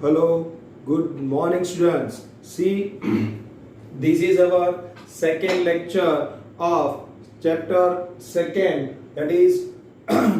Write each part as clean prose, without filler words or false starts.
Hello, good morning students. See, this is our second lecture of chapter second, that is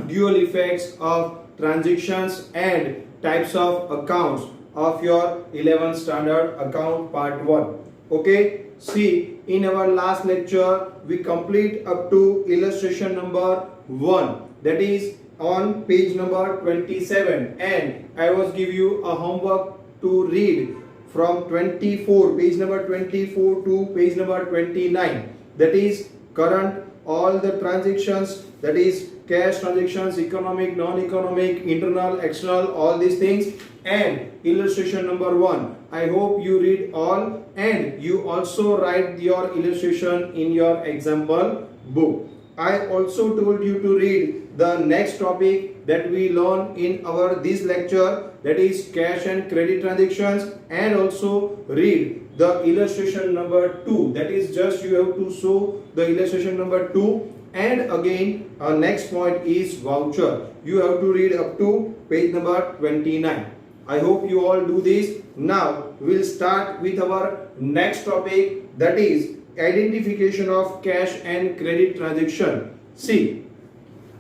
dual effects of transactions and types of accounts of your 11th standard account part 1. Okay, see, in our last lecture we complete up to illustration number 1, that is on page number 27, and I was give you a homework to read from 24, page number 24 to page number 29, that is current all the transactions, that is cash transactions, economic, non-economic, internal, external, all these things, and illustration number 1. I hope you read all and you also write your illustration in your example book. I also told you to read the next topic that we learn in our this lecture, that is cash and credit transactions, and also read the illustration number 2, that is just you have to show the illustration number 2, and again next point is voucher. You have to read up to page number 29. I hope you all do this. Now we'll start with our next topic, that is identification of cash and credit transaction. See,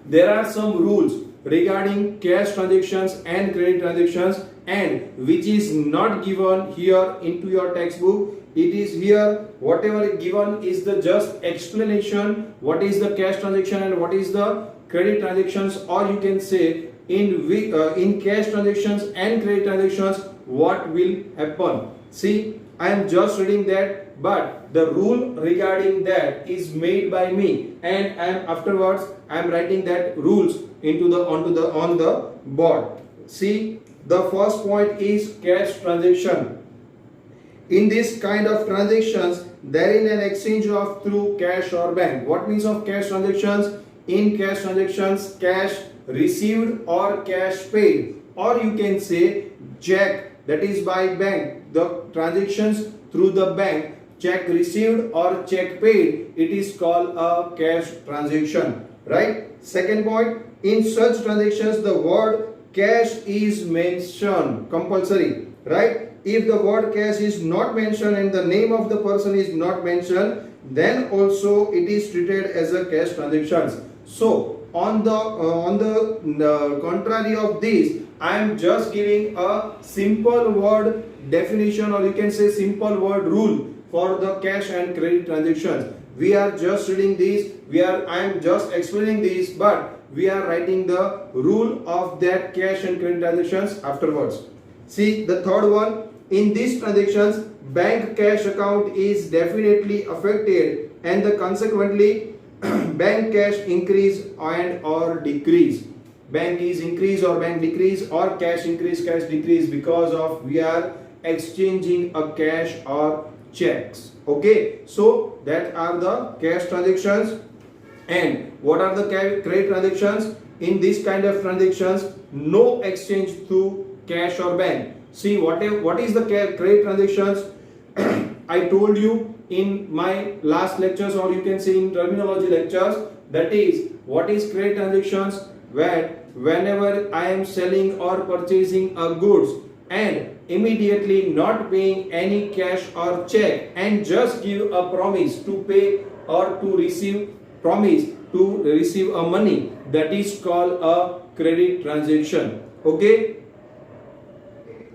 there are some rules regarding cash transactions and credit transactions, and which is not given here into your textbook. It is here, whatever given is the just explanation what is the cash transaction and what is the credit transactions, or you can say in cash transactions and credit transactions what will happen. See, I am just reading that, but the rule regarding that is made by me, and afterwards I am writing that rules into the on the board. See, the first point is cash transaction. In this kind of transactions, there is an exchange of through cash or bank. What means of cash transactions? In cash transactions, cash received or cash paid, or you can say check, that is by bank. The transactions through the bank, check received or check paid, it is called a cash transaction, right? Second point, in such transactions the word cash is mentioned compulsory, right? If the word cash is not mentioned and the name of the person is not mentioned, then also it is treated as a cash transactions. So on the contrary of this, I am just giving a simple word definition, or you can say simple word rule for the cash and credit transactions. We are just reading this, I am just explaining this, but we are writing the rule of that cash and credit transactions afterwards. See, the third one, in these transactions bank cash account is definitely affected, and the consequently bank cash increase and or decrease. Bank is increase or bank decrease, or cash increase, cash decrease, because of we are exchanging a cash or checks. Okay, so that are the cash transactions. And what are the credit transactions? In this kind of transactions, no exchange through cash or bank. See, what is the credit transactions? I told you in my last lectures, or you can say in terminology lectures, that is what is credit transactions? Whenever I am selling or purchasing a goods and immediately not paying any cash or check, and just give a promise to pay or to receive a money, that is called a credit transaction. Okay,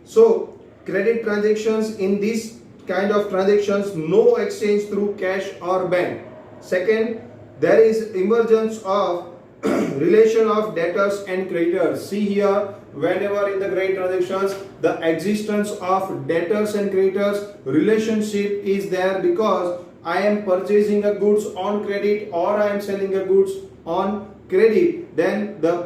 so credit transactions, in this kind of transactions no exchange through cash or bank. Second, there is emergence of relation of debtors and creditors. See here, whenever in the credit transactions the existence of debtors and creditors relationship is there, because I am purchasing a goods on credit or I am selling a goods on credit, then the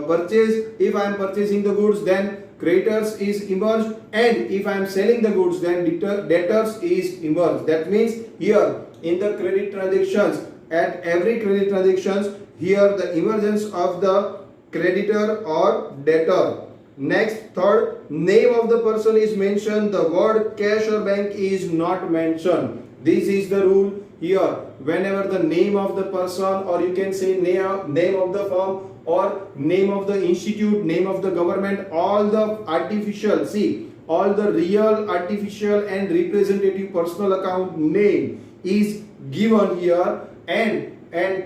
purchase, if I am purchasing the goods, then creditors is emerged, and if I am selling the goods, then debtors is emerged. That means here in the credit transactions, at every credit transactions, here the emergence of the creditor or debtor. Next, third, name of the person is mentioned, the word cash or bank is not mentioned. This is the rule here. Whenever the name of the person, or you can say name of the firm, or name of the institute, name of the government, all the artificial, see, all the real, artificial and representative personal account name is given here, and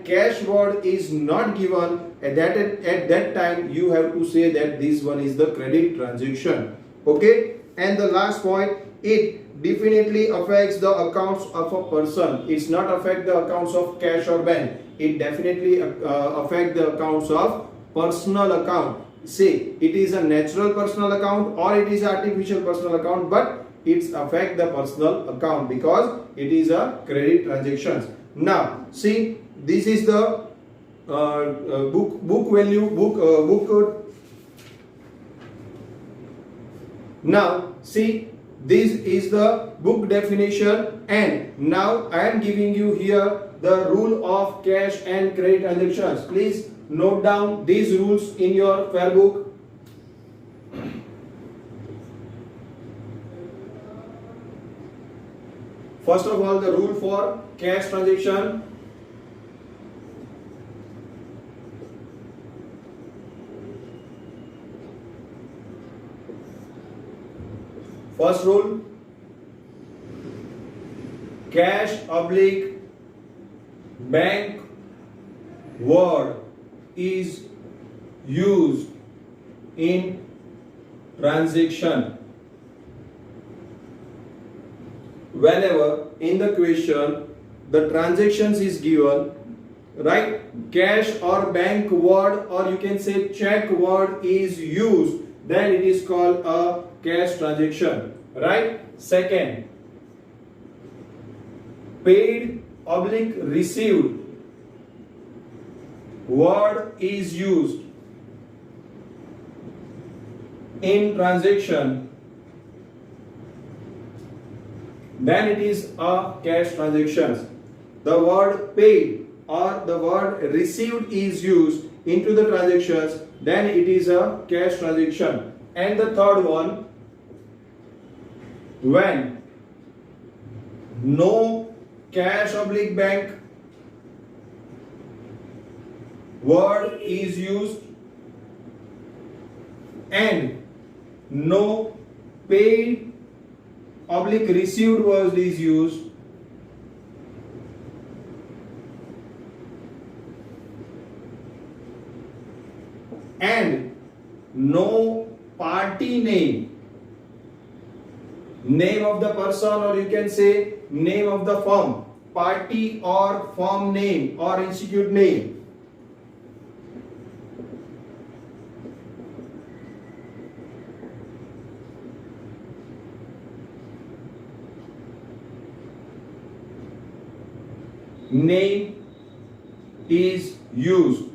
cash word is not given, at that time you have to say that this one is the credit transaction. Okay, and the last point, it definitely affects the accounts of a person. It's not affect the accounts of cash or bank. It definitely affect the accounts of personal account. Say it is a natural personal account or it is artificial personal account, but it's affect the personal account because it is a credit transactions. Now see, this is the book value book. Now see, this is the book definition, and now I am giving you here the rule of cash and credit transactions. Please note down these rules in your fair book. First of all, the rule for cash transaction. First rule, cash oblique bank word is used in transaction whenever in the question the transactions is given, right? Cash or bank word, or you can say check word is used, then it is called a cash transaction, right? Second, paid oblique received word is used in transaction, then it is a cash transactions. The word paid or the word received is used into the transactions, then it is a cash transaction. And the third one, when no cash oblique bank word is used and no paid oblique received word is used, and no party name of the person, or you can say name of the firm, party or firm name or institute name, name is used,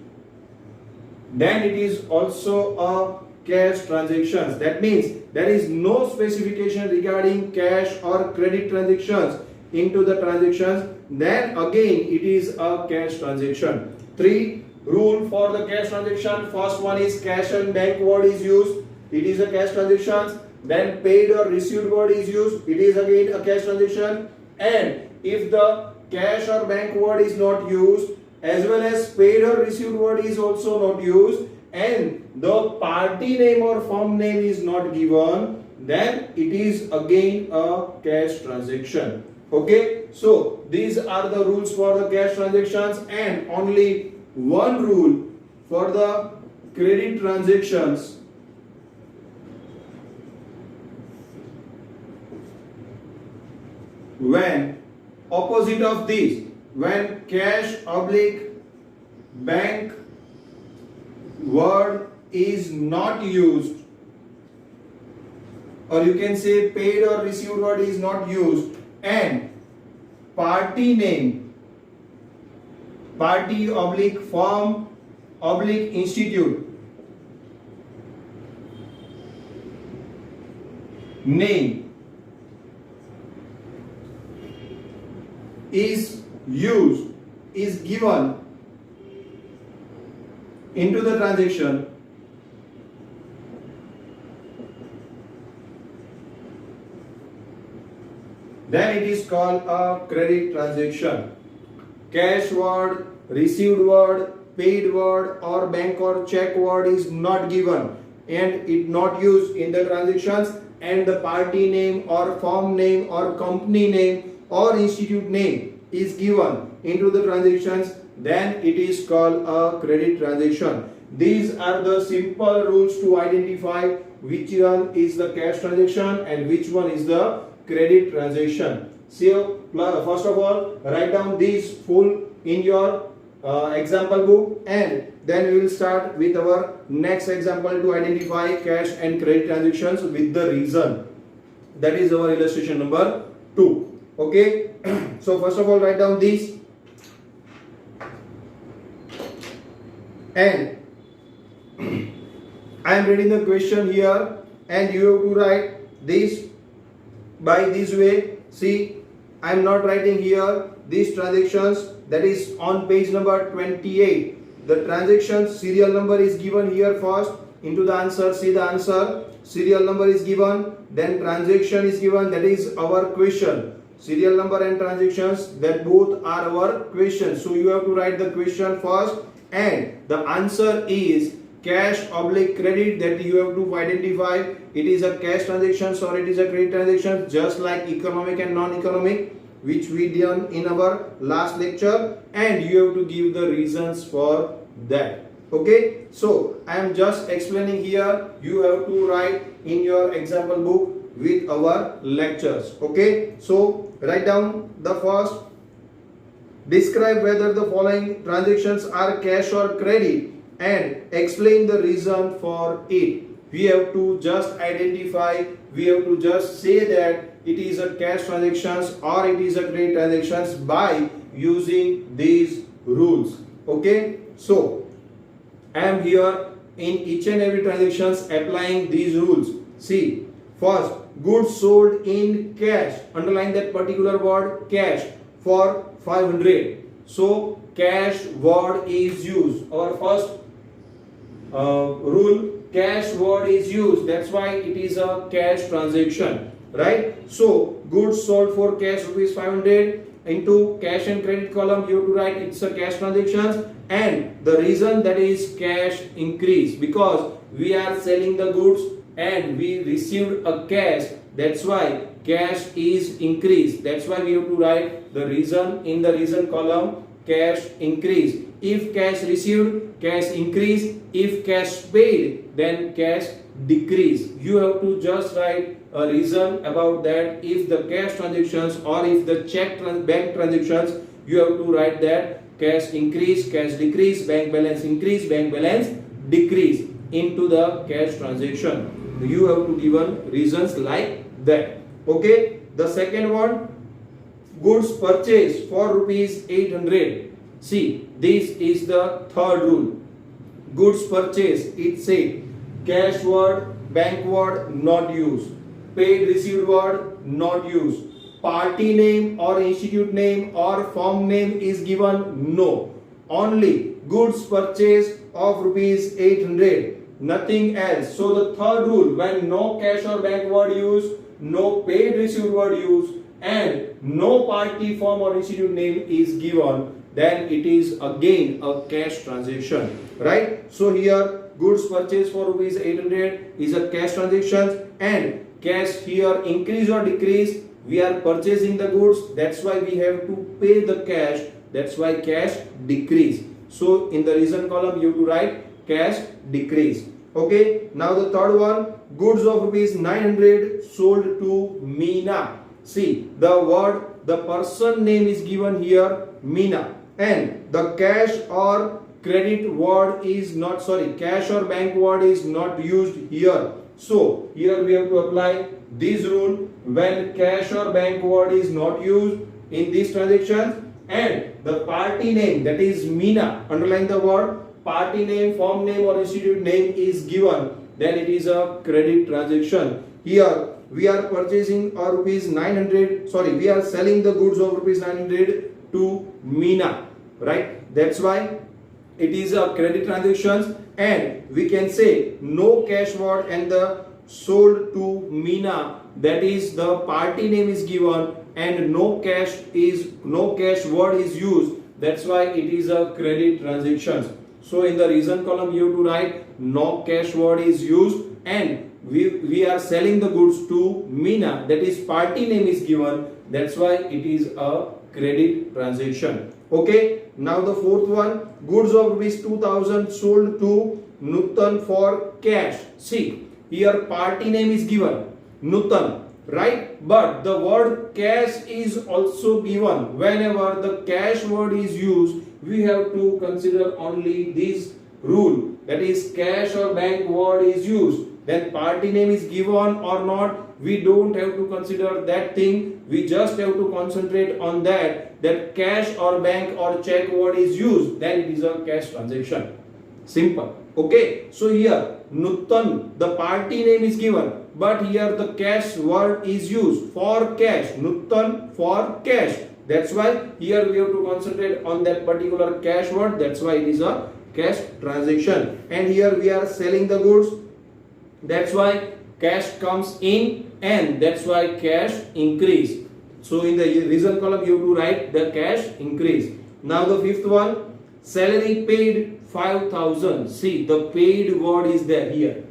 then it is also a cash transactions. That means there is no specification regarding cash or credit transactions into the transactions, then again it is a cash transaction. 3 rule for the cash transaction. First one is cash and bank word is used, it is a cash transaction. Then paid or received word is used, it is again a cash transaction. And if the cash or bank word is not used, as well as paid or received word is also not used, and the party name or firm name is not given, then it is again a cash transaction. Okay, so these are the rules for the cash transactions, and only one rule for the credit transactions. When opposite of this, when cash oblique bank word is not used, or you can say paid or received word is not used, and party name, party oblique firm oblique institute name is used, is given into the transaction, then it is called a credit transaction. Cash word, received word, paid word or bank or check word is not given and it not used in the transactions, and the party name or firm name or company name or institute name is given into the transactions, then it is called a credit transaction. These are the simple rules to identify which one is the cash transaction and which one is the credit transaction. So first of all, write down these full in your example book, and then we will start with our next example to identify cash and credit transactions with the reason. That is our illustration number 2. Okay. So first of all, write down these, and I am reading the question here, and you have to write this by this way. See, I am not writing here these transactions, that is on page number 28. The transaction serial number is given here first into the answer. See the answer, serial number is given, then transaction is given, that is our question. Serial number and transactions, that both are our questions. So you have to write the question first, and the answer is cash oblique credit, that you have to identify it is a cash transaction or it is a credit transaction, just like economic and non-economic, which we done in our last lecture, and you have to give the reasons for that. Okay, so I am just explaining here, you have to write in your example book with our lectures. Okay, so write down the first. Describe whether the following transactions are cash or credit and explain the reason for it. We have to just identify, we have to just say that it is a cash transactions or it is a credit transactions by using these rules. Okay, so I am here in each and every transactions applying these rules. See, first, goods sold in cash, underline that particular word cash, for 500. So cash word is used. Our first rule, cash word is used, that's why it is a cash transaction, right? So goods sold for cash rupees 500, into cash and credit column you have to write it's a cash transactions, and the reason that is cash increase, because we are selling the goods and we received a cash, that's why cash is increased. That's why we have to write the reason in the reason column, cash increase. If cash received, cash increase. If cash paid, then cash decrease. You have to just write a reason about that. If the cash transactions or if the bank transactions, you have to write that cash increase, cash decrease, bank balance increase, bank balance decrease into the cash transaction. You have to give reasons like that. Okay, the second one, goods purchased for rupees 800. See, this is the third rule. Goods purchased, it said cash word, bank word not used, paid received word not used, party name or institute name or firm name is given, no, only goods purchased of rupees 800, nothing else. So the third rule, when no cash or bank word used, no paid received word used, and no party, firm or institute name is given, then it is again a cash transaction, right? So here goods purchased for rupees 800 is a cash transaction, and cash here increase or decrease, we are purchasing the goods, that's why we have to pay the cash, that's why cash decrease. So in the reason column you have to write cash decrease. Okay, now the third one, goods of rupees 900 sold to Meena. See, the word, the person name is given here, Meena, and the cash or credit word is not, cash or bank word is not used here. So here we have to apply this rule, when cash or bank word is not used in these transactions, and the party name, that is Meena, underline the word, party name, firm name or institute name is given, then it is a credit transaction. Here we are purchasing rupees 900, we are selling the goods of rupees 900 to Meena, right? That's why it is a credit transactions, and we can say no cash word and the sold to Meena, that is the party name is given and no cash word is used, that's why it is a credit transactions. So in the reason column you have to write no cash word is used and we are selling the goods to Meena, that is party name is given, that's why it is a credit transaction. Okay, now the fourth one, goods of rupees 2000 sold to Nutan for cash. See, here party name is given, Nutan, right? But the word cash is also given. Whenever the cash word is used, we have to consider only this rule, that is cash or bank word is used, then party name is given or not, we don't have to consider that thing. We just have to concentrate on that cash or bank or check word is used, then it is a cash transaction. Simple. Okay, so here Nutan, the party name is given, but here the cash word is used for cash, Nutan for cash. That's why here we have to concentrate on that particular cash word, that's why it is a cash transaction. And here we are selling the goods, that's why cash comes in, and that's why cash increase. So in the result column you have to write the cash increase. Now the fifth one, salary paid 5,000. See, the paid word is there here,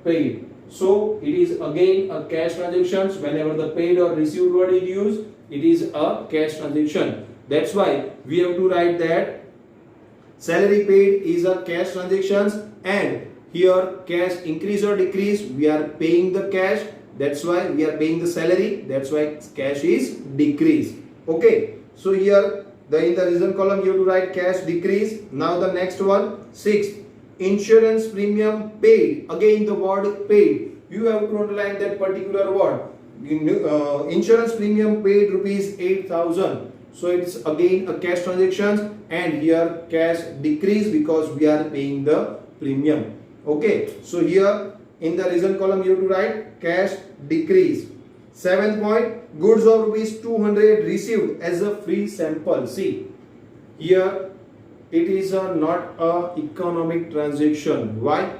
paid. So it is again a cash transaction. Whenever the paid or received word is used, it is a cash transaction. That's why we have to write that salary paid is a cash transaction, and here cash increase or decrease, we are paying the cash, that's why we are paying the salary, that's why cash is decrease. Okay, so here in the reason column you have to write cash decrease. Now the next one, sixth, insurance premium paid. Again the word paid, you have to underline that particular word. Insurance premium paid rupees 8,000. So it's again a cash transaction, and here cash decrease because we are paying the premium. Okay, so here in the reason column you have to write cash decrease. Seventh point, goods of rupees 200 received as a free sample. See, here it is not a economic transaction. Why?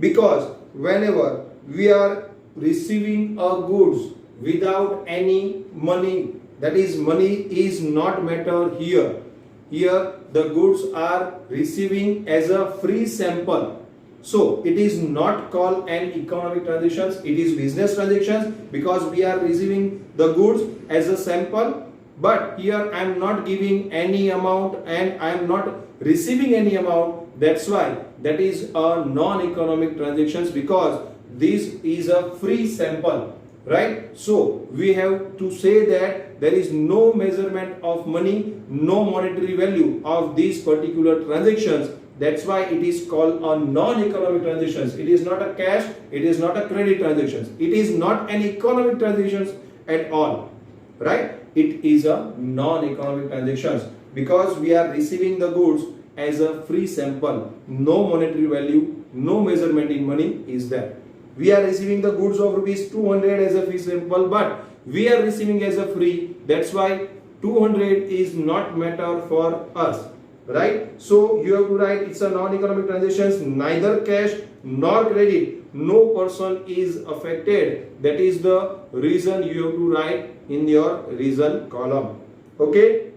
Because whenever we are receiving a goods without any money, that is money is not matter here. Here the goods are receiving as a free sample. So it is not called an economic transactions, it is business transactions, because we are receiving the goods as a sample. But here I am not giving any amount and I am not receiving any amount. That's why that is a non-economic transactions, because this is a free sample, right? So we have to say that there is no measurement of money, no monetary value of these particular transactions. That's why it is called a non-economic transactions. It is not a cash, it is not a credit transactions. It is not an economic transactions at all, right? It is a non-economic transactions because we are receiving the goods as a free sample. No monetary value, no measurement in money is there. We are receiving the goods of rupees 200 as a free sample, but we are receiving as a free. That's why 200 is not matter for us, right? So you have to write it's a non-economic transactions, neither cash nor credit. No person is affected. That is the reason you have to write in your reason column. Okay.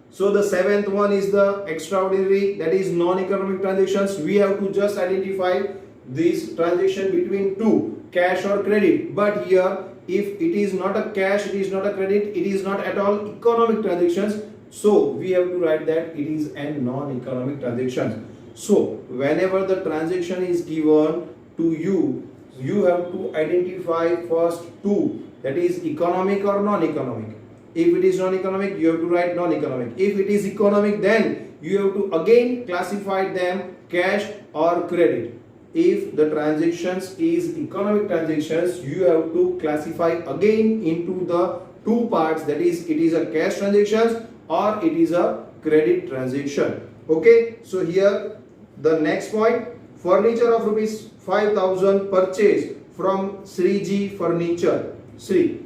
So the seventh one is the extraordinary, that is non-economic transactions. We have to just identify this transaction between two, cash or credit. But here, if it is not a cash, it is not a credit, it is not at all economic transactions. So we have to write that it is a non-economic transaction. So whenever the transaction is given to you, you have to identify first two, that is economic or non-economic. If it is non-economic, you have to write non-economic. If it is economic, then you have to again classify them cash or credit. If the transactions is economic transactions, you have to classify again into the two parts, that is it is a cash transaction or it is a credit transaction. Okay, so here the next point, furniture of rupees 5,000 purchased from Sriji Furniture. See,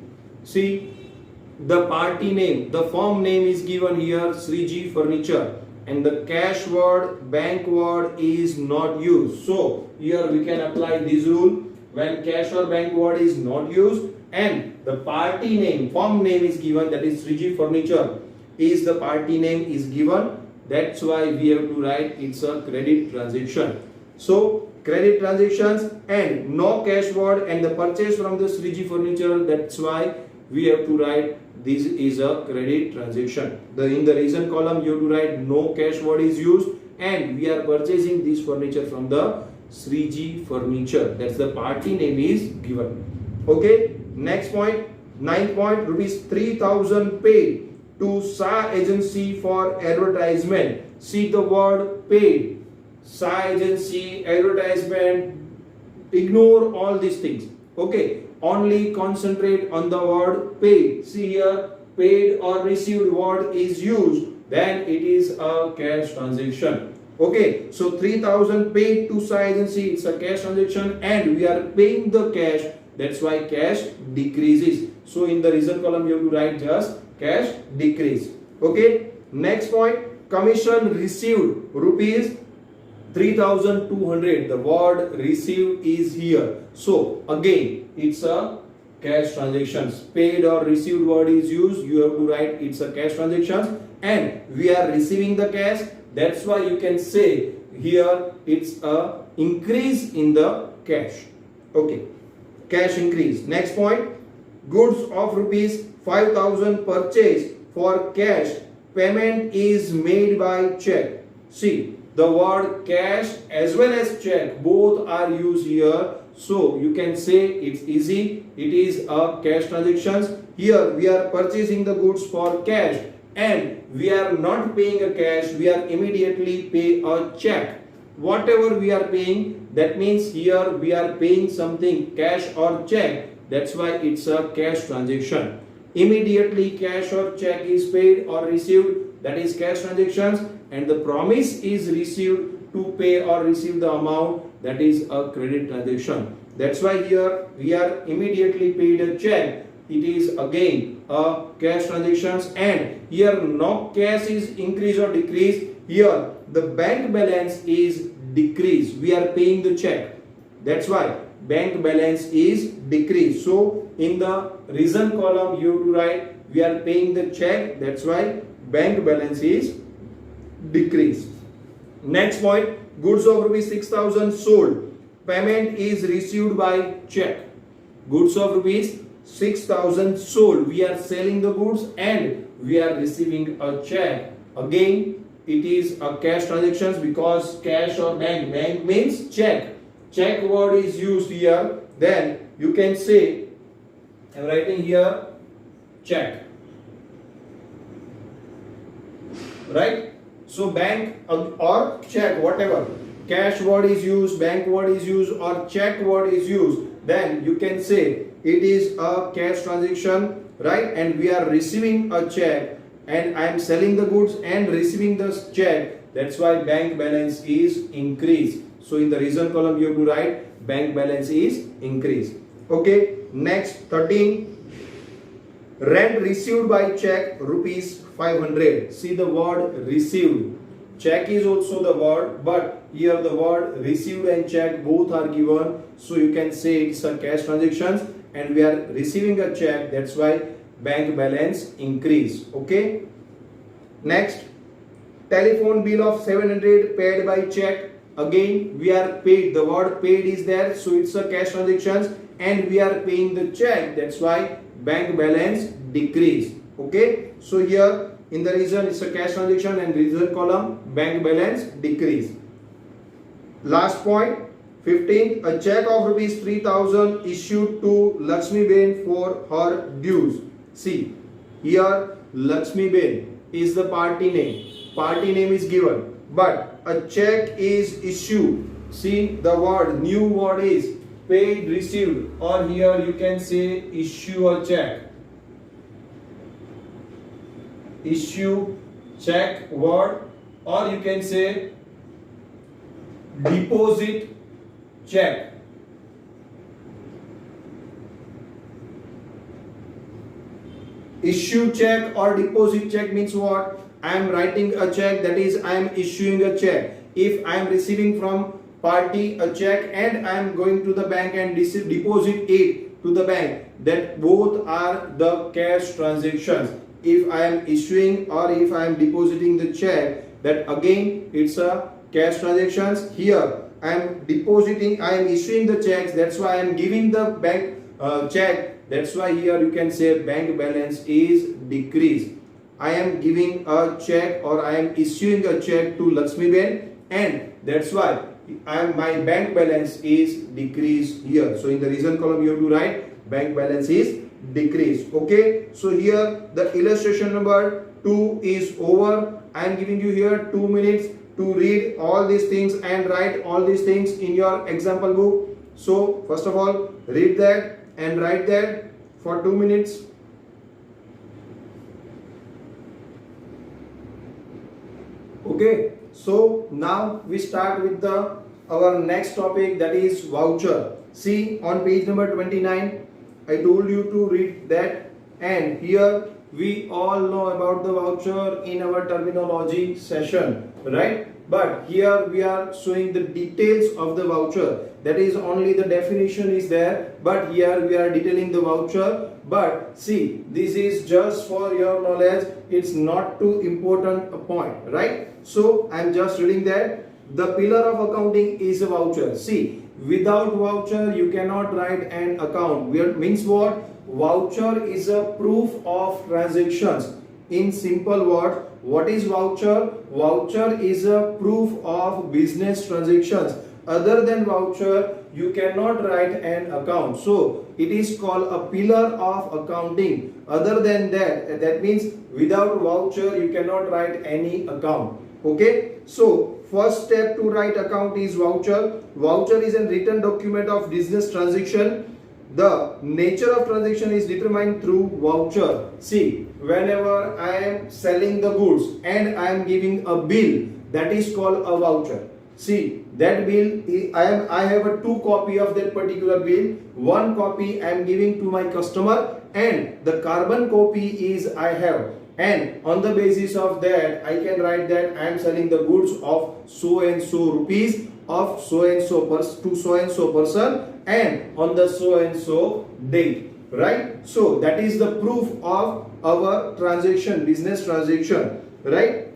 the party name, the firm name is given here, Sriji Furniture, and the cash word, bank word is not used. So here we can apply this rule. When cash or bank word is not used and the party name, firm name is given, that is Sriji Furniture, is the party name is given, that's why we have to write it's a credit transaction. So credit transactions, and no cash word and the purchase from the Sriji furniture. That's why we have to write this is a credit transaction. In the reason column you have to write no cash word is used and we are purchasing this furniture from the Sriji furniture. That's the party name is given. Okay, next point, 9th point, rupees 3,000 paid to SA agency for advertisement. See the word paid, SA agency, advertisement, ignore all these things. Okay, only concentrate on the word paid. See here, paid or received word is used, then it is a cash transaction. Okay, so 3,000 paid to SA agency, it's a cash transaction and we are paying the cash. That's why cash decreases. So in the reason column you have to write just cash decrease. Okay, next point, commission received rupees 3,200. The word received is here. So again, it's a cash transactions. Paid or received word is used. You have to write it's a cash transactions and we are receiving the cash. That's why you can say here it's a increase in the cash. Okay, cash increase. Next point, goods of rupees 5,000 purchased for cash. Payment is made by check. See, the word cash as well as check both are used here. So you can say it's easy. It is a cash transactions. Here we are purchasing the goods for cash and we are not paying a cash. We are immediately pay a check. Whatever we are paying, that means here we are paying something cash or check. That's why it's a cash transaction. Immediately cash or check is paid or received, that is cash transactions, and the promise is received to pay or receive the amount, that is a credit transaction. That's why here we are immediately paid a check. It is again a cash transactions and here no cash is increase or decrease. Here the bank balance is decrease. We are paying the check. That's why bank balance is decreased. So in the reason column you have to write we are paying the check. That's why bank balance is decreased. Next point, goods of rupees 6,000 sold. Payment is received by check. Goods of rupees 6,000 sold. We are selling the goods and we are receiving a check. Again, it is a cash transactions because cash or bank. Bank means check. Check word is used here. Then you can say, I am writing here check. Right? So bank or check, whatever. Cash word is used, bank word is used or check word is used. Then you can say it is a cash transaction, right? And we are receiving a check and I am selling the goods and receiving the check. That's why bank balance is increased. So in the reason column you have to write bank balance is increased. Okay, next 13. Rent received by check rupees 500. See the word received. Check is also the word, but here the word received and check both are given. So you can say it's a cash transactions and we are receiving a check. That's why bank balance increase. Okay. Next, telephone bill of 700 paid by check. Again, we are paid. The word paid is there. So it's a cash transactions and we are paying the check. That's why bank balance decrease. Okay. So here in the reason it's a cash transaction and reason column bank balance decrease. Last point, 15. A check of rupees 3,000 issued to Lakshmi Ben for her dues. See here Lakshmi Ben is the party name. Party name is given, but a check is issued. See the word, new word is paid received, or here you can say issue a check. Issue check word, or you can say deposit check. Issue check or deposit check means what? I am writing a check, that is I am issuing a check. If I am receiving from party a check and I am going to the bank and deposit it to the bank, that both are the cash transactions. If I am issuing or if I am depositing the check, that again it's a cash transactions. Here I am depositing, I am issuing the checks, that's why I am giving the bank check. That's why here you can say bank balance is decreased. I am giving a check or I am issuing a check to Lakshmi Ben, and that's why my bank balance is decreased here. So in the reason column you have to write bank balance is decreased. Okay, so here the illustration number 2 is over. I am giving you here 2 minutes to read all these things and write all these things in your example book. So first of all, read that and write that for 2 minutes. Okay, so now we start with our next topic, that is voucher. See on page number 29, I told you to read that, and here we all know about the voucher in our terminology session, right? But here we are showing the details of the voucher. That is, only the definition is there, but here we are detailing the voucher. But see, this is just for your knowledge, it's not too important a point, right? So I am just reading that the pillar of accounting is a voucher. See, without voucher you cannot write an account. Means what? Voucher is a proof of transactions. In simple words, what is voucher? Voucher is a proof of business transactions. Other than voucher, you cannot write an account. So it is called a pillar of accounting. Other than that, that means without voucher you cannot write any account. Okay, so first step to write account is voucher. Voucher is a written document of business transaction. The nature of transaction is determined through voucher. See, whenever I am selling the goods and I am giving a bill, that is called a voucher. See, that bill, I have a 2 copy of that particular bill. 1 copy I am giving to my customer, and the carbon copy is I have. And on the basis of that, I can write that I am selling the goods of so and so rupees of so and so to so and so person, and on the so and so date, right? So that is the proof of our transaction, business transaction, right?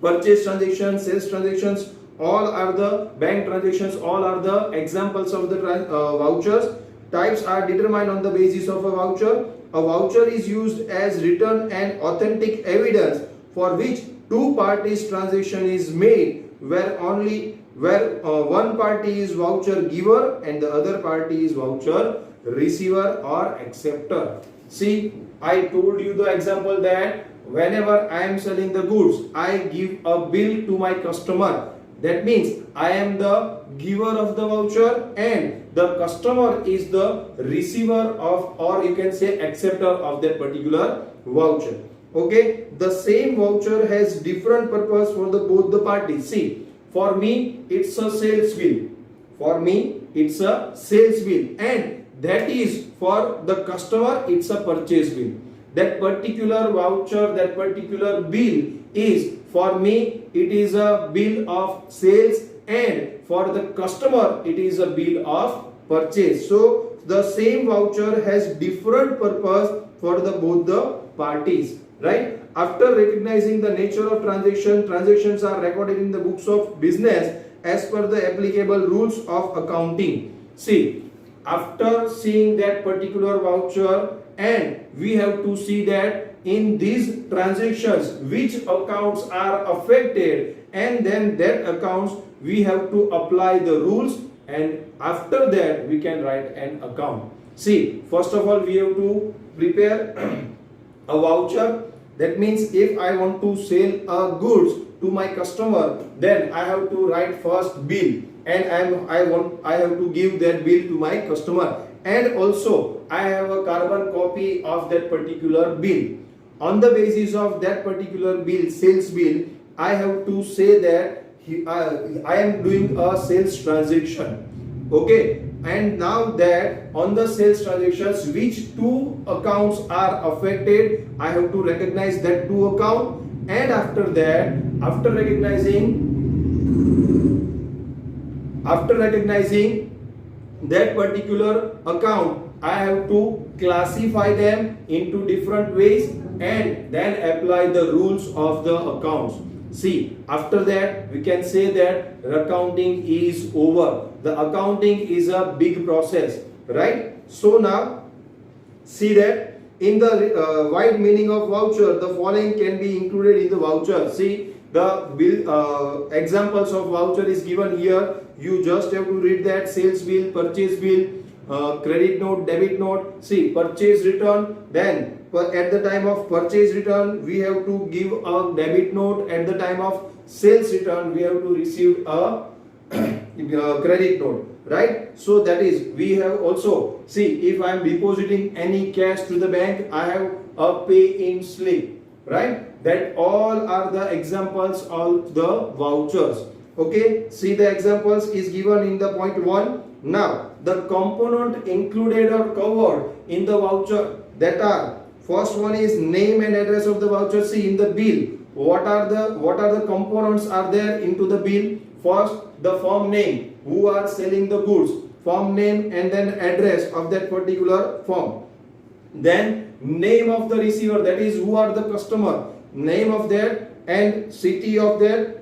Purchase transactions, sales transactions, all are the bank transactions, all are the examples of the vouchers. Types are determined on the basis of a voucher. A voucher is used as written and authentic evidence for which 2 parties transaction is made, where one party is voucher giver and the other party is voucher receiver or acceptor. See, I told you the example that whenever I am selling the goods, I give a bill to my customer. That means I am the giver of the voucher and the customer is the receiver of, or you can say acceptor of that particular voucher. Okay, the same voucher has different purpose for both the parties. See, for me it's a sales bill. For me it's a sales bill, and that is for the customer it's a purchase bill. That particular voucher, that particular bill is, for me it is a bill of sales, and for the customer it is a bill of purchase. So the same voucher has different purpose for both the parties, right? After recognizing the nature of transaction, transactions are recorded in the books of business as per the applicable rules of accounting. See, after seeing that particular voucher, and we have to see that in these transactions which accounts are affected, and then that accounts we have to apply the rules, and after that we can write an account. See, first of all we have to prepare a voucher. That means if I want to sell a goods to my customer, then I have to write first bill, and I have to give that bill to my customer, and also I have a carbon copy of that particular bill. On the basis of that particular bill, sales bill, I have to say that I am doing a sales transaction. Okay, and now that on the sales transactions which 2 accounts are affected, I have to recognize that 2 account, and after that, after recognizing that particular account, I have to classify them into different ways and then apply the rules of the accounts. See, after that we can say that accounting is over. The accounting is a big process, right? So now see that in the wide meaning of voucher, the following can be included in the voucher. See, the bill examples of voucher is given here. You just have to read that: sales bill, purchase bill, credit note, debit note. See, purchase return, then at the time of purchase return we have to give a debit note. At the time of sales return we have to receive a credit note, right? So that is, we have also, see, if I am depositing any cash to the bank, I have a pay in slip, right? That all are the examples of the vouchers. Okay, see, the examples is given in the point 1. Now the component included or covered in the voucher, that are, first one is name and address of the voucher. See, in the bill, what are the components are there into the bill? First, the firm name, who are selling the goods, firm name, and then address of that particular firm. Then name of the receiver, that is who are the customer, name of that and city of that,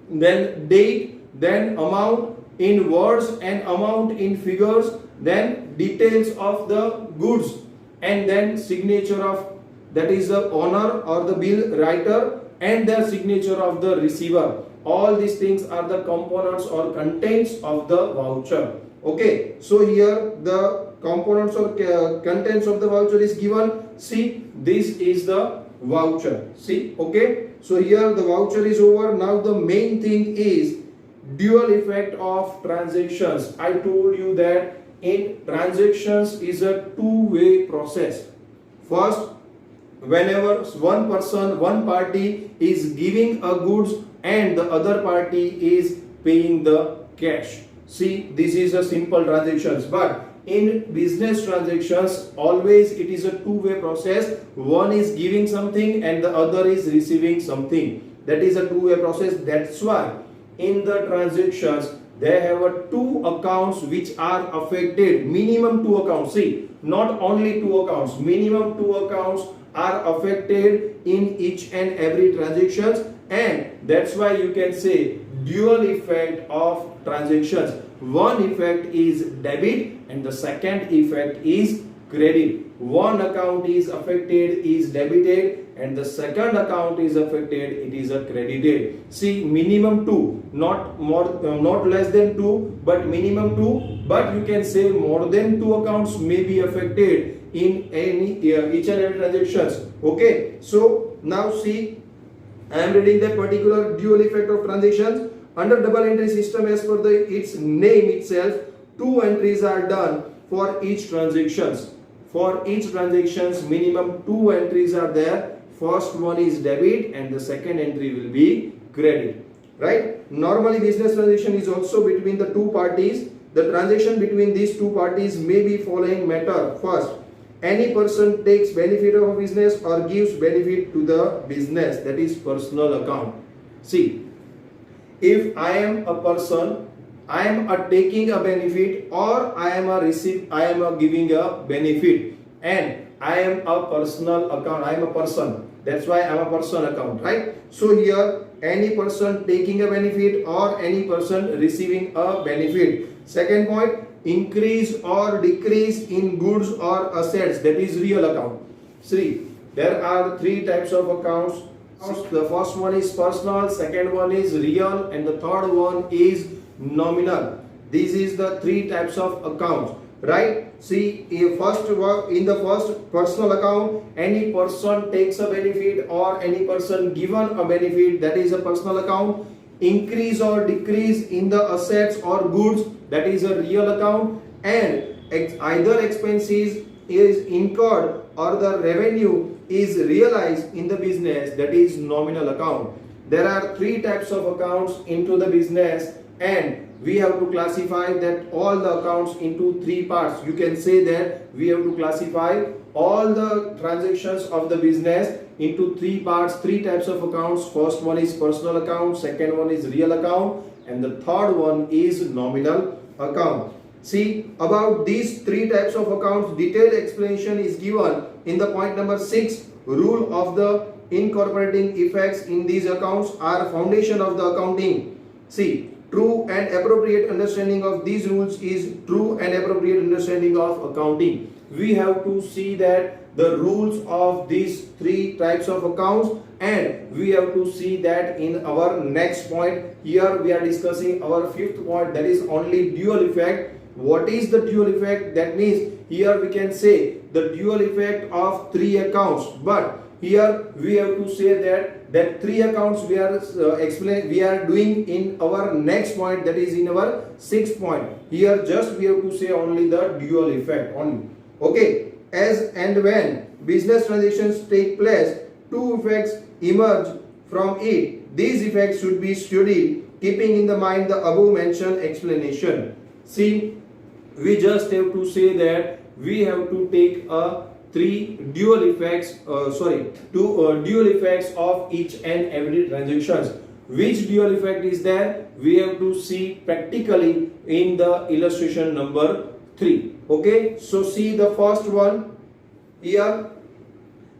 then date, then amount in words and amount in figures, then details of the goods, and then signature of, that is the owner or the bill writer, and the signature of the receiver. All these things are the components or contents of the voucher. Okay, so here the components or contents of the voucher is given. See, this is the voucher. See, okay, so here the voucher is over. Now the main thing is dual effect of transactions. I told you that in transactions is a two-way process. First, whenever one party is giving a goods and the other party is paying the cash. See, this is a simple transactions, but in business transactions always it is a two-way process. One is giving something and the other is receiving something. That is a two-way process. That's why in the transactions they have two accounts which are affected, minimum two accounts. See, not only two accounts, minimum two accounts are affected in each and every transactions, and that's why you can say dual effect of transactions. One effect is debit and the second effect is credit. One account is affected, is debited, and the second account is affected, it is a credited. See, minimum two, not more, not less than two, but minimum two. But you can say more than two accounts may be affected in any each and every transactions. Okay, so now see, I am reading that particular dual effect of transactions. Under double entry system, as per its name itself, two entries are done for each transactions. For each transactions, minimum two entries are there. First one is debit and the second entry will be credit. Right? Normally business transaction is also between the two parties. The transaction between these two parties may be following matter. First, any person takes benefit of a business or gives benefit to the business, that is personal account. See, if I am a person, I am taking a benefit, or I am giving a benefit, and I am a personal account, I am a person, that's why I am a person account, right? So here, any person taking a benefit or any person receiving a benefit. Second point, increase or decrease in goods or assets, that is real account. See, there are three types of accounts. The first one is personal, second one is real, and the third one is nominal. These is the three types of accounts, right? See, in the first personal account, any person takes a benefit or any person given a benefit, that is a personal account. Increase or decrease in the assets or goods, that is a real account. And either expenses is incurred or the revenue is realized in the business, that is nominal account. There are three types of accounts into the business, and we have to classify that all the accounts into three parts. You can say that we have to classify all the transactions of the business into three parts, three types of accounts. First one is personal account, second one is real account, and the third one is nominal account. See, about these three types of accounts, detailed explanation is given in the point number 6, rule of the incorporating effects in these accounts are foundation of the accounting. See, true and appropriate understanding of these rules is true and appropriate understanding of accounting. We have to see that the rules of these three types of accounts, and we have to see that in our next point. Here we are discussing our fifth point, that is only dual effect. What is the dual effect? That means here we can say the dual effect of three accounts, but here we have to say that three accounts we are we are doing in our next point, that is in our sixth point. Here just we have to say only the dual effect only. Okay, as and when business transactions take place, two effects emerge from it. These effects should be studied keeping in the mind the above mentioned explanation. See, we just have to say that we have to take two dual effects of each and every transactions. Which dual effect is there? We have to see practically in the illustration number 3. Okay, so see the first one here.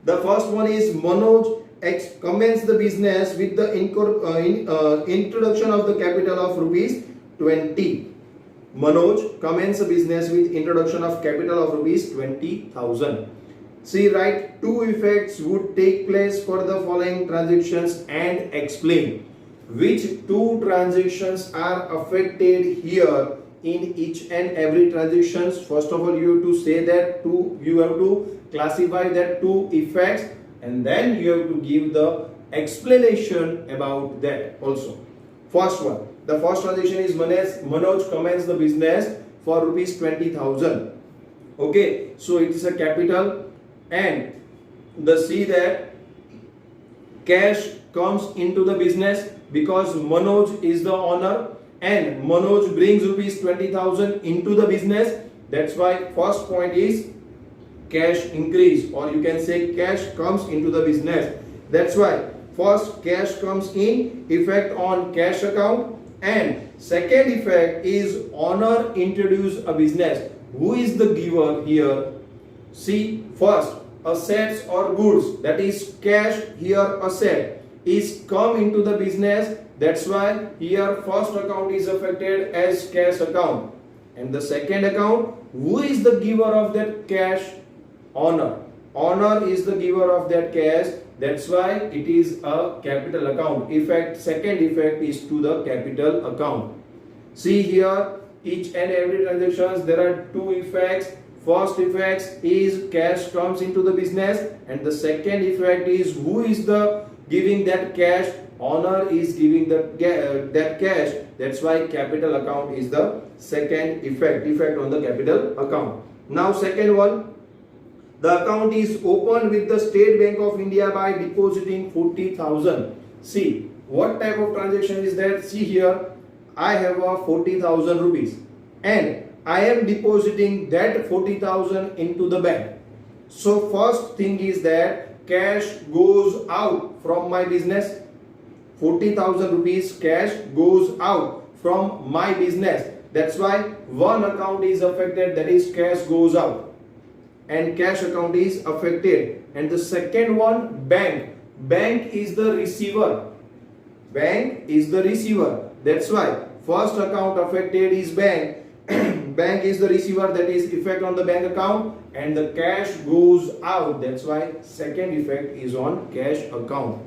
The first one is Manoj commenced the business with the introduction of the capital of rupees 20. Manoj commenced the business with introduction of capital of rupees 20,000. See, right, two effects would take place for the following transactions and explain which two transactions are affected here in each and every transactions. First of all, you have to say that you have to classify that two effects, and then you have to give the explanation about that also. First one, the first transaction is Manoj commenced the business for rupees 20,000. Okay, so it is a capital, and see that cash comes into the business because Manoj is the owner, and Manoj brings rupees 20,000 into the business. That's why first point is cash increase, or you can say cash comes into the business. That's why first cash comes in, effect on cash account, and second effect is owner introduce a business. Who is the giver here? See, first assets or goods, that is cash, here asset is come into the business. That's why here first account is affected as cash account, and the second account, who is the giver of that cash? Owner. Owner is the giver of that cash. That's why it is a capital account. Second effect is to the capital account. See here, each and every transactions there are two effects. First effect is cash comes into the business, and the second effect is who is the giving that cash? Owner is giving that cash. That's why capital account is the second effect on the capital account. Now second one, the account is opened with the State Bank of India by depositing 40,000. See, what type of transaction is that? See here, I have a 40,000 rupees, and I am depositing that 40,000 into the bank. So first thing is that cash goes out from my business. 40,000 rupees cash goes out from my business. That's why one account is affected, that is cash goes out, and cash account is affected. And the second one, bank. Bank is the receiver. Bank is the receiver. That's why first account affected is bank. Bank is the receiver, that is effect on the bank account, and the cash goes out. That's why second effect is on cash account.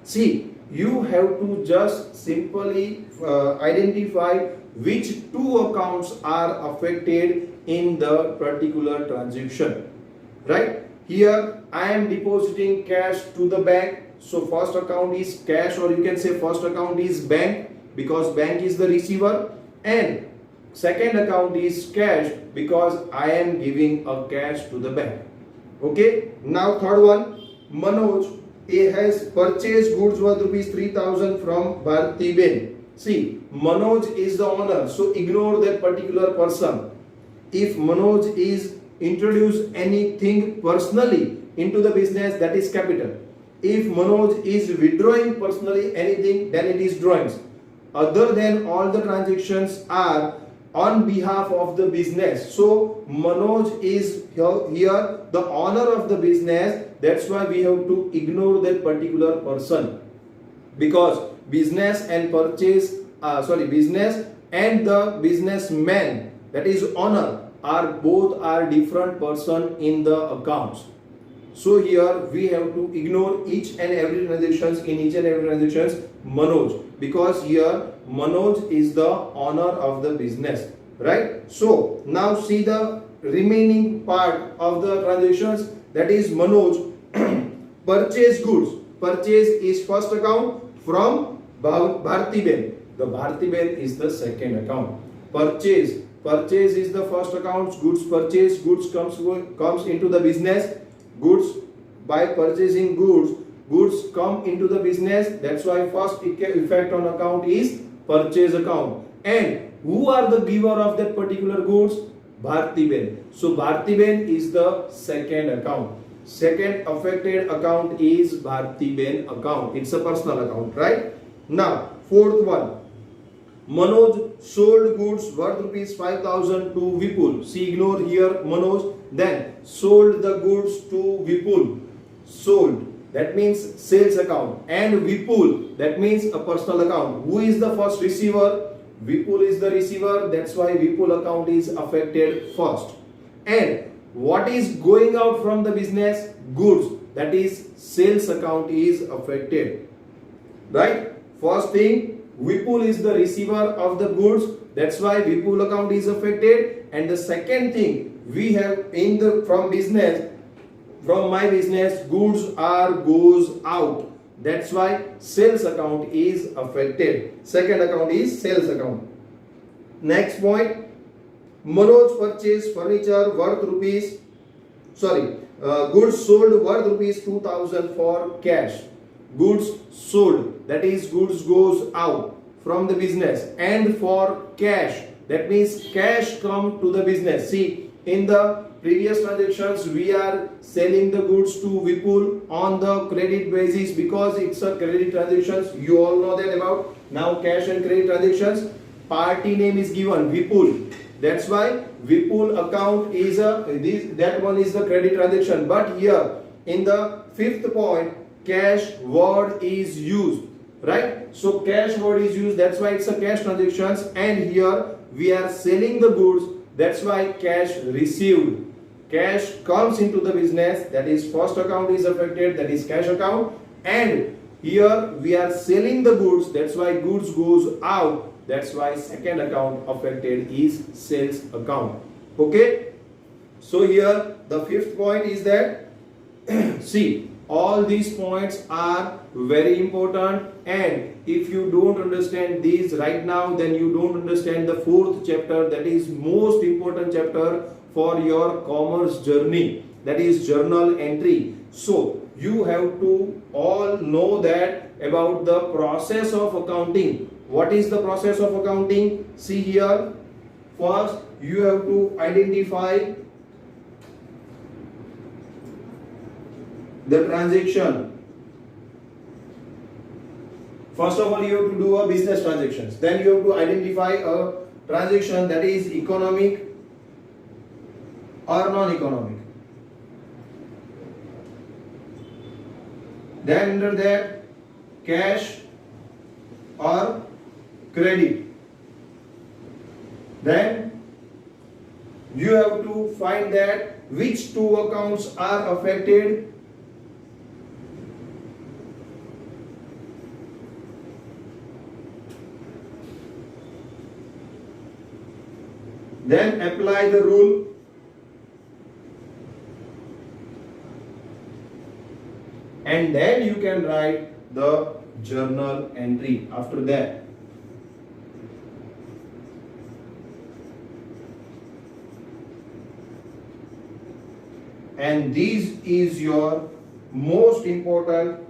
See, you have to just simply identify which two accounts are affected in the particular transaction. Right? Here I am depositing cash to the bank. So first account is cash, or you can say first account is bank because bank is the receiver, and second account is cash because I am giving a cash to the bank. Okay. Now third one, Manoj has purchased goods worth rupees 3,000 from Bharti Ben. See, Manoj is the owner, so ignore that particular person. If Manoj is introduce anything personally into the business, that is capital. If Manoj is withdrawing personally anything, then it is drawings. Other than all the transactions are on behalf of the business. So Manoj is here the owner of the business. That's why we have to ignore that particular person, because business and business and the businessman, that is owner, are both are different person in the accounts. So here we have to ignore each and every transactions in each and every transactions Manoj, because here Manoj is the owner of the business, right? So now see the remaining part of the transactions, that is Manoj purchase goods. Purchase is first account from Bharti Ben. The Bharti Ben is the second account. Purchase is the first account. Goods purchase, goods comes into the business. Goods, by purchasing goods come into the business. That's why first effect on account is purchase account. And who are the giver of that particular goods? Bharti Ben. So Bharti Ben is the second account. Second affected account is Bharti Ben account. It's a personal account, right? Now fourth one, Manoj sold goods worth rupees 5,000 to Vipul. See, ignore here Manoj. Then sold the goods to Vipul. Sold, that means sales account. And Vipul, that means a personal account. Who is the first receiver? Vipul is the receiver. That's why Vipul account is affected first. And what is going out from the business? Goods, that is sales account is affected, right? First thing, Vipul is the receiver of the goods. That's why Vipul account is affected. And the second thing, we have in the from my business, goods goes out. That's why sales account is affected. Second account is sales account. Next point, Manoj purchased furniture worth goods sold worth rupees 2,000 for cash. Goods sold, that is goods goes out from the business. And for cash, that means cash come to the business. See, in the previous transactions we are selling the goods to Vipul on the credit basis, because it's a credit transactions. You all know that about. Now cash and credit transactions, party name is given Vipul. That's why Vipul account is that one is the credit transaction. But here in the fifth point, cash word is used, right? So cash word is used, that's why it's a cash transactions. And here we are selling the goods, that's why cash received. Cash comes into the business, that is first account is affected, that is cash account. And here we are selling the goods, that's why goods goes out, that's why second account affected is sales account. Okay, so here the fifth point is that see, all these points are very important, and if you don't understand these right now, then you don't understand the fourth chapter, that is most important chapter for your commerce journey, that is journal entry. So you have to all know that about the process of accounting. What is the process of accounting? See here, first you have to identify the transaction. First of all, you have to do a business transactions. Then you have to identify a transaction that is economic or non-economic. Then under that, cash or credit. Then you have to find that which two accounts are affected. Then apply the rule. And then you can write the journal entry after that. And this is your most important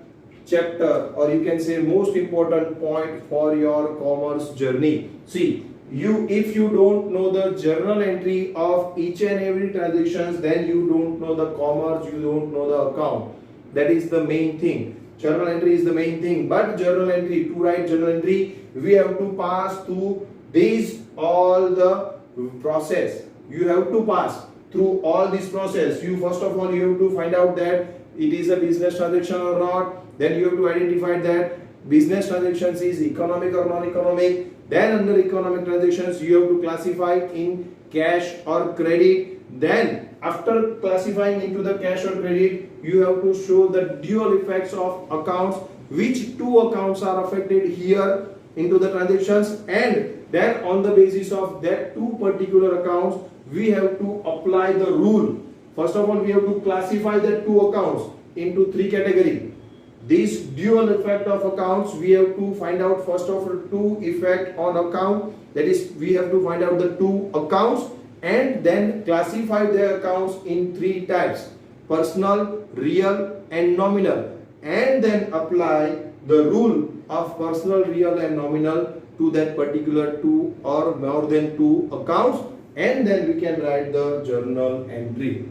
chapter, or you can say most important point for your commerce journey. See, if you don't know the journal entry of each and every transactions, then you don't know the commerce, you don't know the account. That is the main thing. Journal entry is the main thing. But journal entry, to write journal entry, we have to pass through these all the process you have to pass through all this process. You first of all you have to find out that it is a business transaction or not. Then you have to identify that business transactions is economic or non-economic. Then under economic transactions you have to classify in cash or credit. Then after classifying into the cash or credit, you have to show the dual effects of accounts, which two accounts are affected here into the transactions, and then on the basis of that two particular accounts we have to apply the rule. First of all, we have to classify the two accounts into three categories. This dual effect of accounts, we have to find out first of all two effect on account, that is we have to find out the two accounts and then classify the accounts in three types: personal, real and nominal, and then apply the rule of personal, real and nominal to that particular two or more than two accounts, and then we can write the journal entry.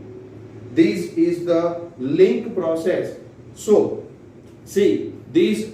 This is the link process. So see, these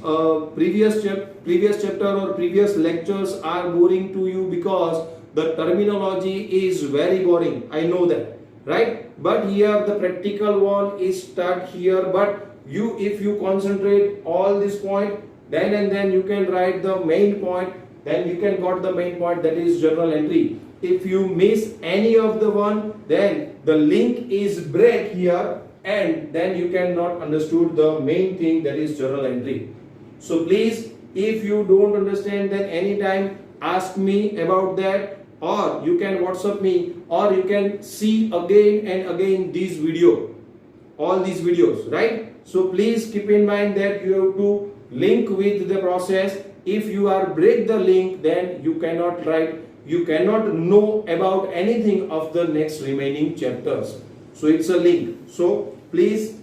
previous chapter or previous lectures are boring to you because the terminology is very boring. I know that, right? But here the practical one is start here. But you, if you concentrate all this point, then and then you can write the main point. Then you can got the main point, that is journal entry. If you miss any of the one, then the link is break here, and then you cannot understood the main thing, that is journal entry. So please, if you don't understand, then anytime ask me about that, or you can WhatsApp me, or you can see again and again this video, all these videos, right? So please keep in mind that you have to link with the process. If you are break the link, then you cannot write, you cannot know about anything of the next remaining chapters. So it's a link. So please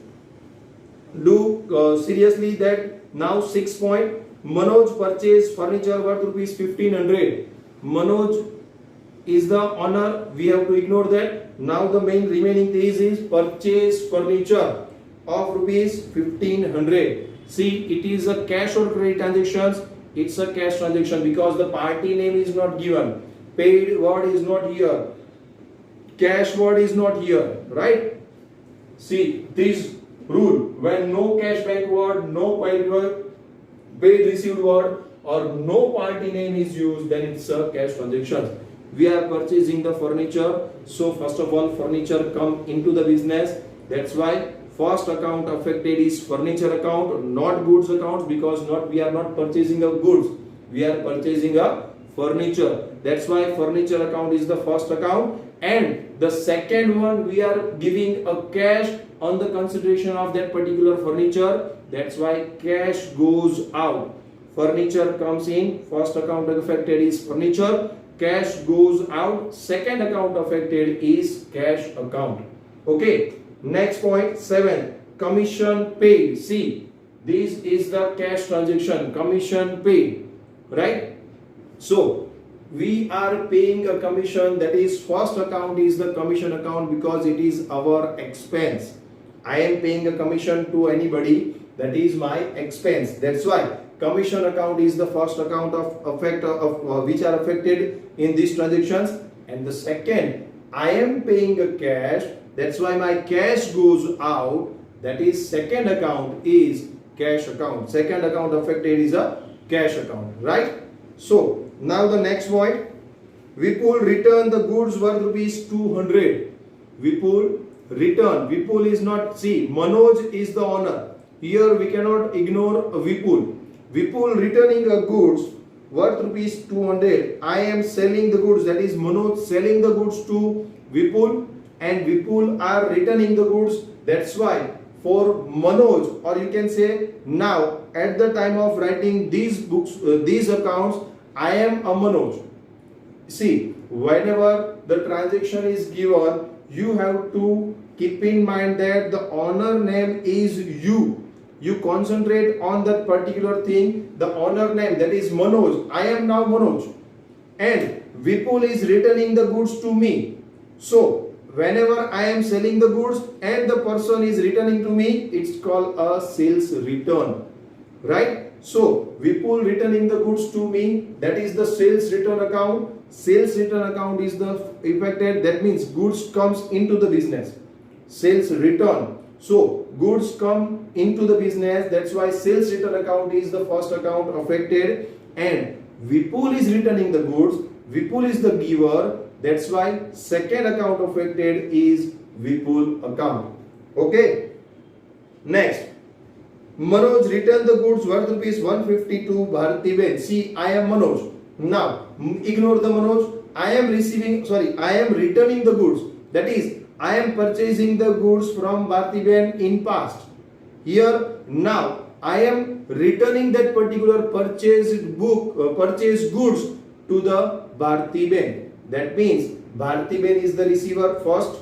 do seriously that. Now 6 point, Manoj purchased furniture worth rupees 1500. Manoj is the owner, we have to ignore that. Now the main remaining thing is purchase furniture of rupees 1500. See, it is a cash or credit transactions. It's a cash transaction because the party name is not given, paid word is not here, cash word is not here, right? See this rule, when no cash bank word, no paid received word or no party name is used, then it's a cash transaction. We are purchasing the furniture, so first of all furniture come into the business. That's why first account affected is furniture account, not goods account, because we are not purchasing a goods, we are purchasing a furniture. That's why furniture account is the first account, and the second one we are giving a cash on the consideration of that particular furniture. That's why cash goes out. Furniture comes in, first account affected is furniture, cash goes out, second account affected is cash account. Okay, next point 7, commission paid. See, this is the cash transaction, commission paid, right? So we are paying a commission, that is first account is the commission account because it is our expense. I am paying a commission to anybody, that is my expense. That's why commission account is the first account of which are affected in these transactions. And the second, I am paying a cash, that's why my cash goes out, that is second account is cash account. Second account affected is a cash account, right? So now the next point, Vipul returned the goods worth rupees 200. Vipul return. Vipul is not, see, Manoj is the owner. Here we cannot ignore Vipul. Vipul returning a goods worth rupees 200. I am selling the goods, that is Manoj selling the goods to Vipul, and Vipul are returning the goods. That's why for Manoj, or you can say now at the time of writing these books, these accounts, I am a Manoj. See, whenever the transaction is given, you have to keep in mind that the owner name is you. You concentrate on that particular thing, the owner name, that is Manoj. I am now Manoj, and Vipul is returning the goods to me. So whenever I am selling the goods and the person is returning to me, it's called a sales return, right? So Vipul returning the goods to me, that is the sales return account. Sales return account is the affected, that means goods comes into the business. Sales return. So goods come into the business, that's why sales return account is the first account affected, and Vipul is returning the goods. Vipul is the giver, that's why second account affected is Vipul account. Okay. Next, Manoj returned the goods worth rupees 150 to Bhartiben. See, I am Manoj. Now, ignore the Manoj. I am returning the goods. That is, I am purchasing the goods from Bhartiben in past. Here, now, I am returning that particular purchased goods to the Bhartiben. That means, Bhartiben is the receiver first.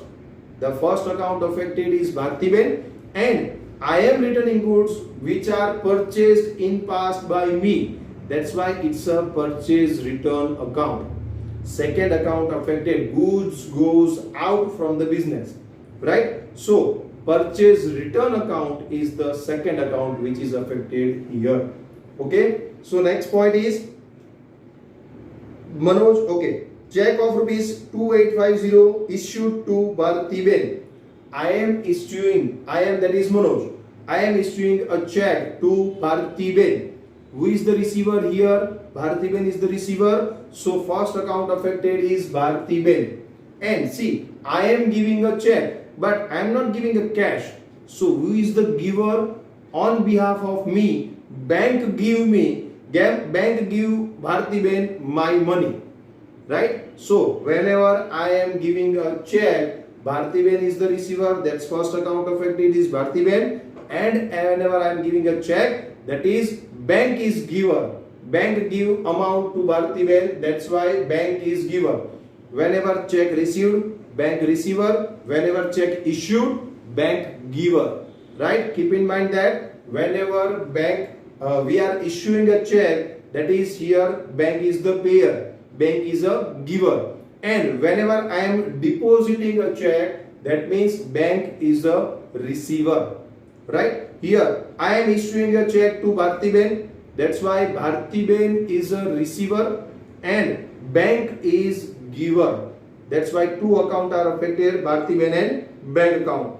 The first account affected is Bhartiben, and I am returning goods which are purchased in past by me. That's why it's a purchase return account. Second account affected, goods goes out from the business, right? So purchase return account is the second account which is affected here. Okay. So next point is Manoj. Okay. Check of rupees 2850 issued to Bhartiben. That is Manoj. I am issuing a check to Bhartiben. Who is the receiver here? Bhartiben is the receiver. So first account affected is Bhartiben. And see, I am giving a check, but I am not giving a cash. So who is the giver? On behalf of me, bank give Bhartiben my money. Right? So whenever I am giving a check, Bhartiben is the receiver, that's first account affected is Bhartiben, and whenever I am giving a check, that is bank is giver. Bank give amount to Bhartiben, that's why bank is giver. Whenever check received, bank receiver. Whenever check issued, bank giver. Right? Keep in mind that whenever we are issuing a check, that is here bank is the payer, bank is a giver. And whenever I am depositing a check, that means bank is a receiver. Right? Here I am issuing a check to Bhartiben, that's why Bhartiben is a receiver and bank is giver. That's why two accounts are affected, Bhartiben and bank account.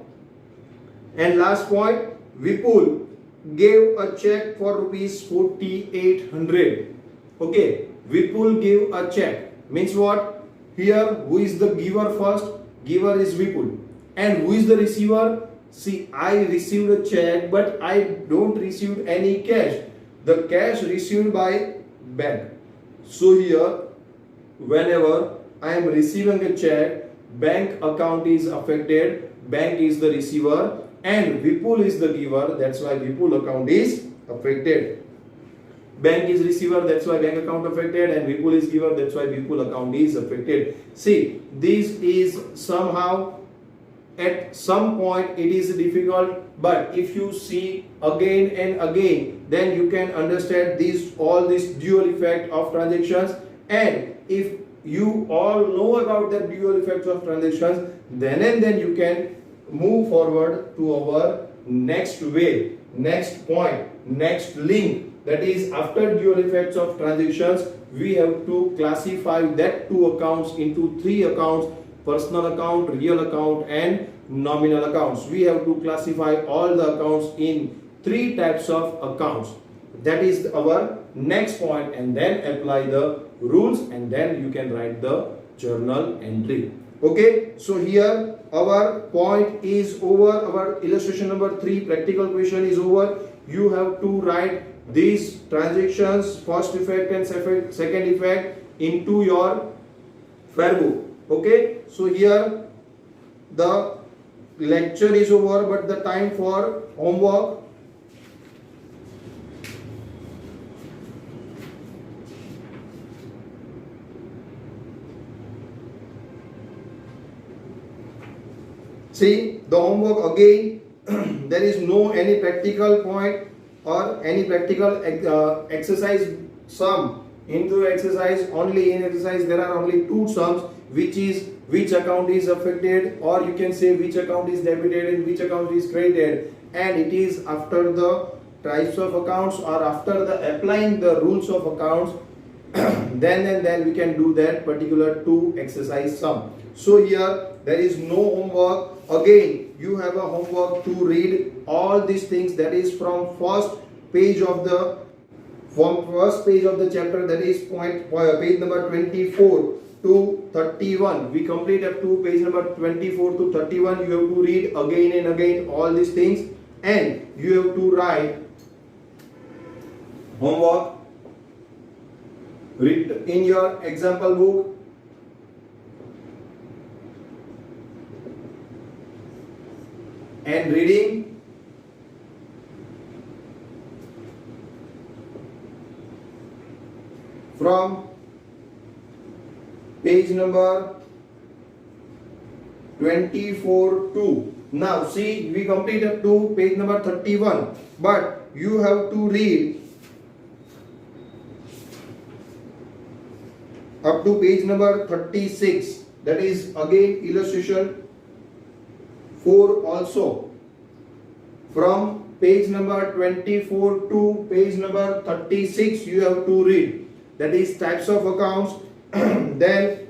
And last point, Vipul gave a check for rupees 4800. Okay, Vipul gave a check. Means what? Here, who is the giver first? Giver is Vipul. And who is the receiver? See, I received a check, but I don't receive any cash. The cash received by bank. So here, whenever I am receiving a check, bank account is affected, bank is the receiver, and Vipul is the giver. That's why Vipul account is affected. Bank is receiver, that's why bank account affected, and Vipul is giver, that's why Vipul account is affected. See, this is somehow at some point it is difficult, but if you see again and again, then you can understand all this dual effect of transactions. And if you all know about the dual effects of transactions, then and then you can move forward to our next way, next point, next link. That is, after dual effects of transactions, we have to classify that two accounts into three accounts: personal account, real account, and nominal accounts. We have to classify all the accounts in three types of accounts. That is our next point, and then apply the rules, and then you can write the journal entry. Okay, so here our point is over. Our illustration number 3 practical question is over. You have to write these transactions, first effect and second effect, into your fair book. Okay, so here the lecture is over, but the time for homework. See the homework again. There is no any practical point or any practical exercise sum. Into exercise, only in exercise there are only two sums, which is which account is affected, or you can say which account is debited and which account is credited, and it is after the types of accounts or after the applying the rules of accounts, then we can do that particular 2 exercise sum. So here there is no homework. Again, you have a homework to read all these things, that is from first page of the chapter, that is page number 24 to 31. We complete up to page number 24 to 31. You have to read again and again all these things, and you have to write homework, read in your example book. And reading from page number 24 to, now see, we complete up to page number 31, but you have to read up to page number 36, that is again illustration 4 also. From page number 24 to page number 36 you have to read, that is types of accounts, then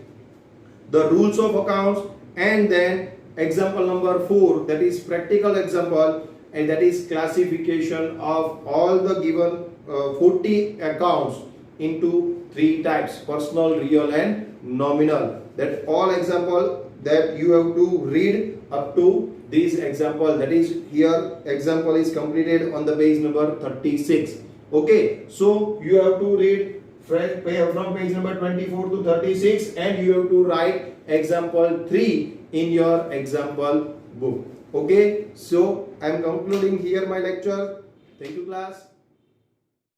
the rules of accounts, and then example number 4, that is practical example, and that is classification of all the given 40 accounts into 3 types: personal, real and nominal. That all example that you have to read up to this example, that is here example is completed on the page number 36. Okay, so you have to read from page number 24 to 36, and you have to write example 3 in your example book. Okay, so I am concluding here my lecture. Thank you, class.